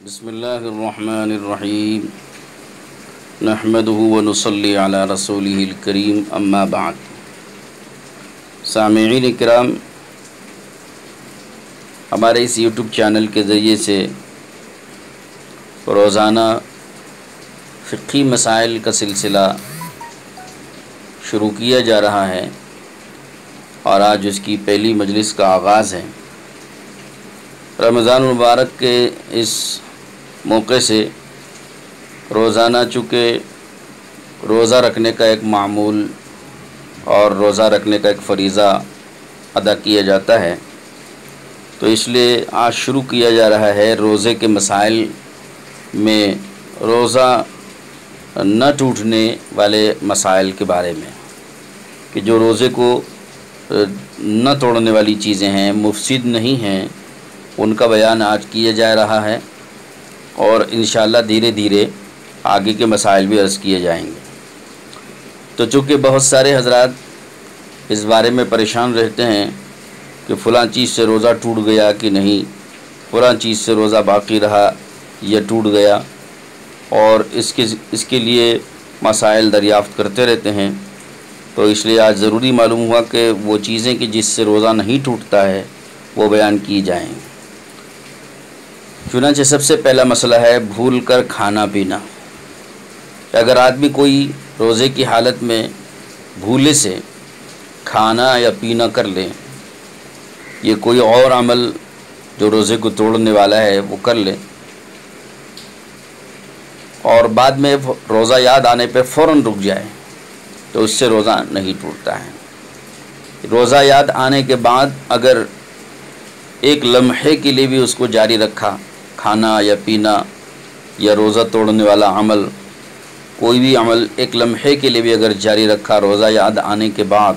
بسم اللہ الرحمن الرحیم نحمده ونصلی علی رسولہ الکریم اما بعد۔ سامعین کرام، ہمارے اس یوٹیوب چینل کے ذریعے سے روزانہ فقہی مسائل کا سلسلہ شروع کیا جا رہا ہے اور آج اس کی پہلی مجلس کا آغاز ہے۔ رمضان المبارک کے اس موقع سے روزانہ چونکہ روزہ رکھنے کا ایک معمول اور روزہ رکھنے کا ایک فریضہ ادا کیا جاتا ہے، تو اس لیے آج شروع کیا جا رہا ہے روزے کے مسائل میں روزہ نہ ٹوٹنے والے مسائل کے بارے میں، کہ جو روزے کو نہ توڑنے والی چیزیں ہیں، مفسد نہیں ہیں، ان کا بیان آج کیا جا رہا ہے اور انشاءاللہ دھیرے دھیرے آگے کے مسائل بھی عرض کیے جائیں گے۔ تو چونکہ بہت سارے حضرات اس بارے میں پریشان رہتے ہیں کہ فلاں چیز سے روزہ ٹوٹ گیا کہ نہیں، فلاں چیز سے روزہ باقی رہا یا ٹوٹ گیا، اور اس کے لیے مسائل دریافت کرتے رہتے ہیں، تو اس لیے آج ضروری معلوم ہوا کہ وہ چیزیں کہ جس سے روزہ نہیں ٹوٹتا ہے وہ بیان کی جائیں۔ چنانچہ سب سے پہلا مسئلہ ہے بھول کر کھانا پینا۔ اگر آدمی کوئی روزے کی حالت میں بھولے سے کھانا یا پینا کر لے، یہ کوئی اور عمل جو روزے کو توڑنے والا ہے وہ کر لے، اور بعد میں روزہ یاد آنے پہ فوراً رک جائے، تو اس سے روزہ نہیں ٹوٹتا ہے۔ روزہ یاد آنے کے بعد اگر ایک لمحے کے لیے بھی اس کو جاری رکھا، کھانا یا پینا یا روزہ توڑنے والا عمل، کوئی بھی عمل ایک لمحے کے لیے بھی اگر جاری رکھا روزہ یاد آنے کے بعد،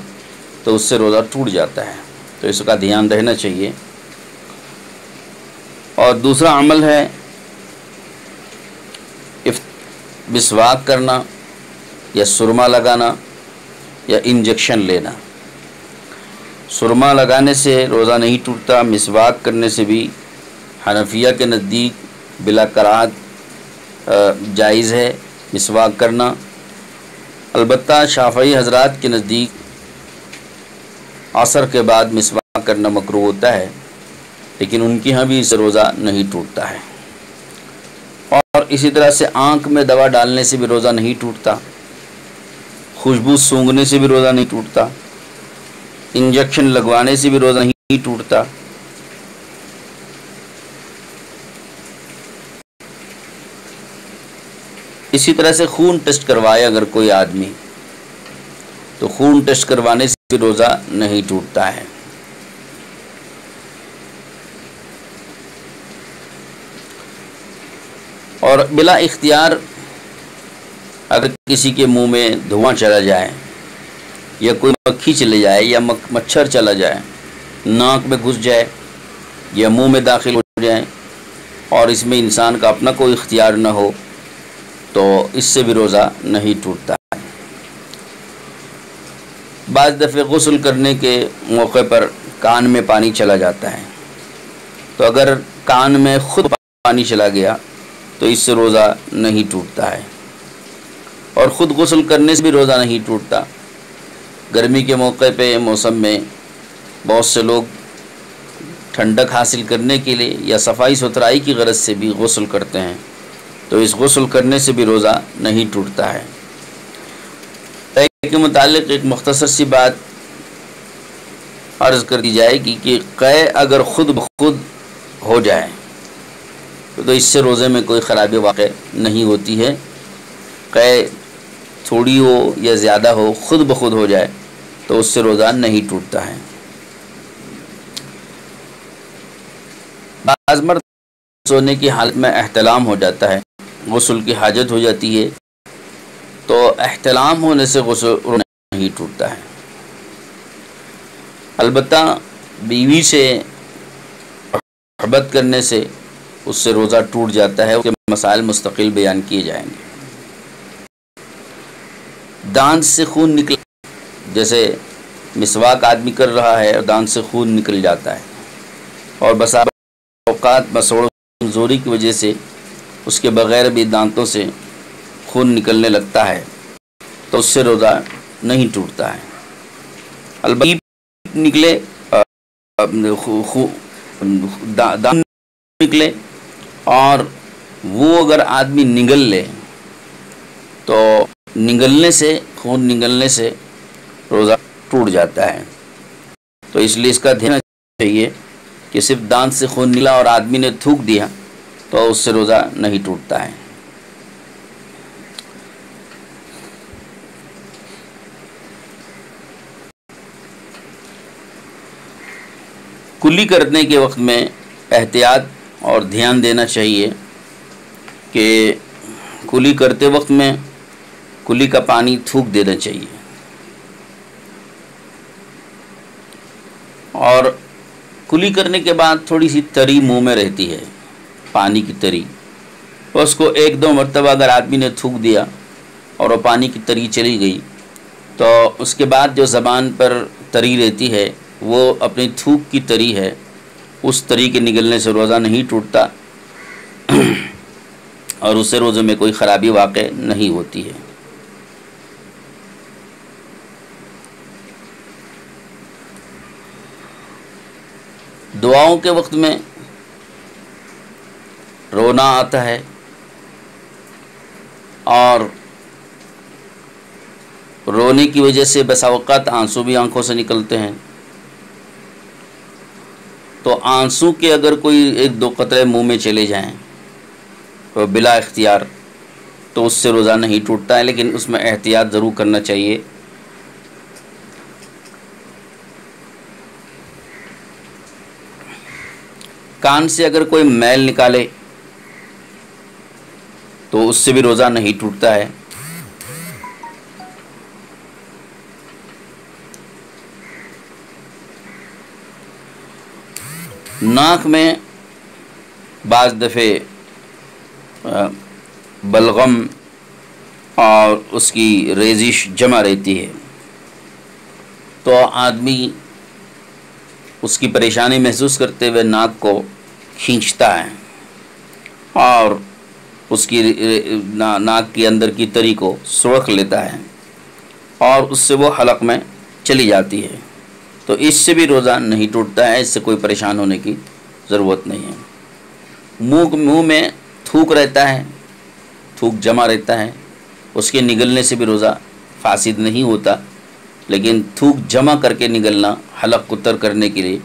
تو اس سے روزہ ٹوٹ جاتا ہے، تو اس کا دھیان رہنا چاہیے۔ اور دوسرا عمل ہے مسواک کرنا یا سرما لگانا یا انجیکشن لینا۔ سرما لگانے سے روزہ نہیں ٹوٹتا، مسواک کرنے سے بھی حنفیہ کے نزدیک بلا کراہت جائز ہے مسواک کرنا۔ البتہ شافعی حضرات کے نزدیک عصر کے بعد مسواک کرنا مکروہ ہوتا ہے، لیکن ان کی ہاں بھی اس سے روزہ نہیں ٹوٹتا ہے۔ اور اسی طرح سے آنکھ میں دوا ڈالنے سے بھی روزہ نہیں ٹوٹتا، خوشبو سونگھنے سے بھی روزہ نہیں ٹوٹتا، انجیکشن لگوانے سے بھی روزہ نہیں ٹوٹتا۔ اسی طرح سے خون ٹیسٹ کروائے اگر کوئی آدمی، تو خون ٹیسٹ کروانے سے بھی روزہ نہیں ٹوٹتا ہے۔ اور بلا اختیار اگر کسی کے منہ میں دھواں چلا جائے یا کوئی مکھی چلے جائے یا مچھر چلا جائے، ناک میں گھس جائے یا منہ میں داخل ہو جائے، اور اس میں انسان کا اپنا کوئی اختیار نہ ہو، تو اس سے بھی روزہ نہیں ٹوٹتا ہے۔ بعض دفعہ غسل کرنے کے موقع پر کان میں پانی چلا جاتا ہے، تو اگر کان میں خود پانی چلا گیا تو اس سے روزہ نہیں ٹوٹتا ہے۔ اور خود غسل کرنے سے بھی روزہ نہیں ٹوٹتا۔ گرمی کے موقع پہ موسم میں بہت سے لوگ ٹھنڈک حاصل کرنے کے لیے یا صفائی ستھرائی کی غرض سے بھی غسل کرتے ہیں، تو اس غسل کرنے سے بھی روزہ نہیں ٹوٹتا ہے۔ قے کے متعلق ایک مختصر سی بات عرض کر دی جائے گی کہ قے اگر خود بخود ہو جائے تو اس سے روزے میں کوئی خرابی واقع نہیں ہوتی ہے۔ قے تھوڑی ہو یا زیادہ ہو، خود بخود ہو جائے تو اس سے روزہ نہیں ٹوٹتا ہے۔ بعض مرد سونے کی حالت میں احتلام ہو جاتا ہے، غسل کی حاجت ہو جاتی ہے، تو احتلام ہونے سے غسل نہیں ٹوٹتا ہے۔ البتہ بیوی سے محبت کرنے سے اس سے روزہ ٹوٹ جاتا ہے، اس کے مسائل مستقل بیان کیے جائیں گے۔ دانت سے خون نکل، جیسے مسواک آدمی کر رہا ہے اور دانت سے خون نکل جاتا ہے، اور بسا اوقات مسوڑ کمزوری کی وجہ سے اس کے بغیر بھی دانتوں سے خون نکلنے لگتا ہے تو اس سے روزہ نہیں ٹوٹتا ہے۔ البتہ نکلے دانت نکلے اور وہ اگر آدمی نگل لے تو خون نگلنے سے روزہ ٹوٹ جاتا ہے۔ تو اس لیے اس کا دھیان رکھنا چاہیے کہ صرف دانت سے خون نکلا اور آدمی نے تھوک دیا تو اس سے روزہ نہیں ٹوٹتا ہے۔ کلی کرنے کے وقت میں احتیاط اور دھیان دینا چاہیے کہ کلی کرتے وقت میں کلی کا پانی تھوک دینا چاہیے، اور کلی کرنے کے بعد تھوڑی سی تری منہ میں رہتی ہے، پانی کی تری، اس کو 1-2 مرتبہ اگر آدمی نے تھوک دیا اور وہ پانی کی تری چلی گئی تو اس کے بعد جو زبان پر تری رہتی ہے وہ اپنی تھوک کی تری ہے، اس تری کے نگلنے سے روزہ نہیں ٹوٹتا اور اس سے روزے میں کوئی خرابی واقع نہیں ہوتی ہے۔ دعاؤں کے وقت میں رونا آتا ہے اور رونے کی وجہ سے بسا اوقات آنسو بھی آنکھوں سے نکلتے ہیں، تو آنسو کے اگر کوئی 1-2 قطرے منہ میں چلے جائیں تو بلا اختیار تو اس سے روزہ نہیں ٹوٹتا ہے، لیکن اس میں احتیاط ضرور کرنا چاہیے۔ کان سے اگر کوئی میل نکالے تو اس سے بھی روزہ نہیں ٹوٹتا ہے۔ ناک میں بعض دفعہ بلغم اور اس کی ریزش جمع رہتی ہے تو آدمی اس کی پریشانی محسوس کرتے ہوئے ناک کو کھینچتا ہے اور اس کی ناک کے اندر کی تری کو سڑک لیتا ہے اور اس سے وہ حلق میں چلی جاتی ہے، تو اس سے بھی روزہ نہیں ٹوٹتا ہے، اس سے کوئی پریشان ہونے کی ضرورت نہیں ہے۔ منہ میں تھوک رہتا ہے، تھوک جمع رہتا ہے، اس کے نگلنے سے بھی روزہ فاسد نہیں ہوتا، لیکن تھوک جمع کر کے نگلنا حلق کو تر کرنے کے لیے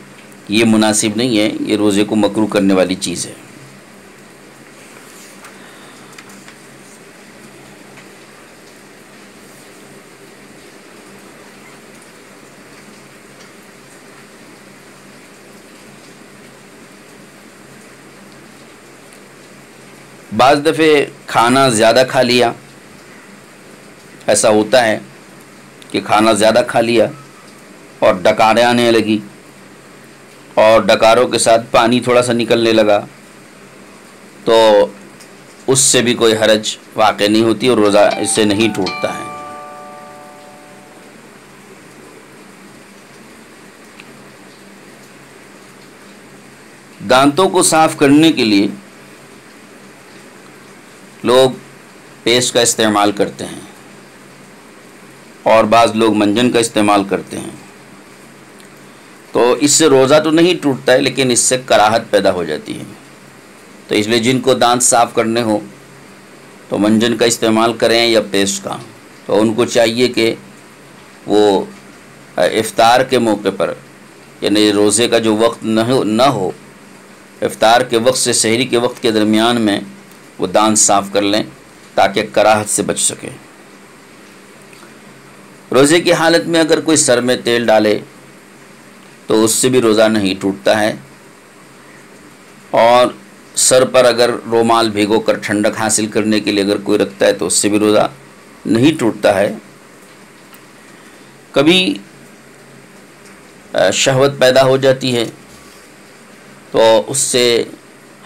یہ مناسب نہیں ہے، یہ روزے کو مکروہ کرنے والی چیز ہے۔ بعض دفعے کھانا زیادہ کھا لیا، ایسا ہوتا ہے کہ کھانا زیادہ کھا لیا اور ڈکاریں آنے لگی اور ڈکاروں کے ساتھ پانی تھوڑا سا نکلنے لگا تو اس سے بھی کوئی حرج واقع نہیں ہوتی اور روزہ اس سے نہیں ٹوٹتا ہے۔ دانتوں کو صاف کرنے کے لیے لوگ پیسٹ کا استعمال کرتے ہیں اور بعض لوگ منجن کا استعمال کرتے ہیں، تو اس سے روزہ تو نہیں ٹوٹتا ہے لیکن اس سے کراہت پیدا ہو جاتی ہے، تو اس لیے جن کو دانت صاف کرنے ہو تو منجن کا استعمال کریں یا پیسٹ کا، تو ان کو چاہیے کہ وہ افطار کے موقع پر، یعنی روزے کا جو وقت نہ ہو، افطار کے وقت سے سحری کے وقت کے درمیان میں وہ دانت صاف کر لیں تاکہ کراہت سے بچ سکے۔ روزے کی حالت میں اگر کوئی سر میں تیل ڈالے تو اس سے بھی روزہ نہیں ٹوٹتا ہے، اور سر پر اگر رومال بھیگو کر ٹھنڈک حاصل کرنے کے لیے اگر کوئی رکھتا ہے تو اس سے بھی روزہ نہیں ٹوٹتا ہے۔ کبھی شہوت پیدا ہو جاتی ہے تو اس سے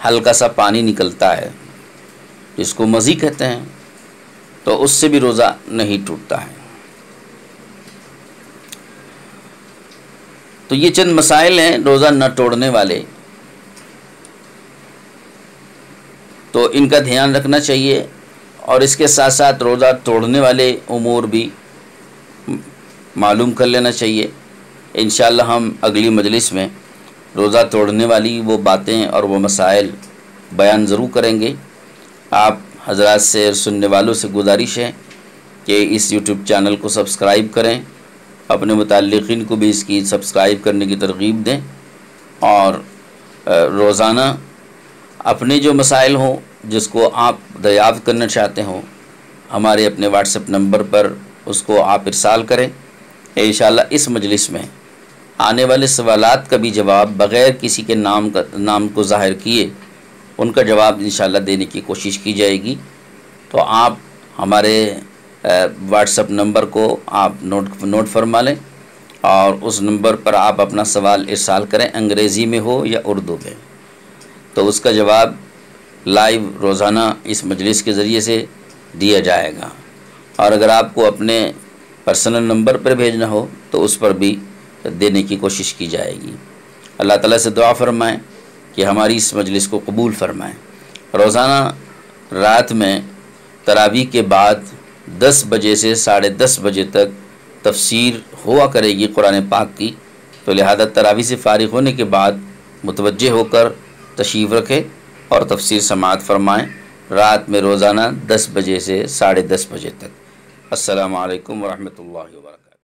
ہلکا سا پانی نکلتا ہے جس کو مزی کہتے ہیں، تو اس سے بھی روزہ نہیں ٹوٹتا ہے۔ تو یہ چند مسائل ہیں روزہ نہ توڑنے والے۔ تو ان کا دھیان رکھنا چاہیے، اور اس کے ساتھ ساتھ روزہ توڑنے والے امور بھی معلوم کر لینا چاہیے۔ انشاءاللہ ہم اگلی مجلس میں روزہ توڑنے والی وہ باتیں اور وہ مسائل بیان ضرور کریں گے۔ آپ حضرات سے، سننے والوں سے گزارش ہے کہ اس یوٹیوب چینل کو سبسکرائب کریں، اپنے متعلقین کو بھی اس کی سبسکرائب کرنے کی ترغیب دیں، اور روزانہ اپنے جو مسائل ہوں جس کو آپ دریافت کرنا چاہتے ہوں، ہمارے اپنے واٹس ایپ نمبر پر اس کو آپ ارسال کریں۔ انشاءاللہ اس مجلس میں آنے والے سوالات کا بھی جواب بغیر کسی کے نام کو ظاہر کیے ان کا جواب انشاءاللہ دینے کی کوشش کی جائے گی۔ تو آپ ہمارے واٹس ایپ نمبر کو آپ نوٹ فرما لیں، اور اس نمبر پر آپ اپنا سوال ارسال کریں، انگریزی میں ہو یا اردو میں، تو اس کا جواب لائیو روزانہ اس مجلس کے ذریعے سے دیا جائے گا۔ اور اگر آپ کو اپنے پرسنل نمبر پر بھیجنا ہو تو اس پر بھی دینے کی کوشش کی جائے گی۔ اللہ تعالیٰ سے دعا فرمائیں کہ ہماری اس مجلس کو قبول فرمائیں۔ روزانہ رات میں تراویح کے بعد 10 بجے سے 10:30 بجے تک تفسیر ہوا کرے گی قرآن پاک کی، تو لہذا تراویح سے فارغ ہونے کے بعد متوجہ ہو کر تشریف رکھیں اور تفسیر سماعت فرمائیں، رات میں روزانہ 10 بجے سے 10:30 بجے تک۔ السلام علیکم ورحمۃ اللہ وبرکاتہ۔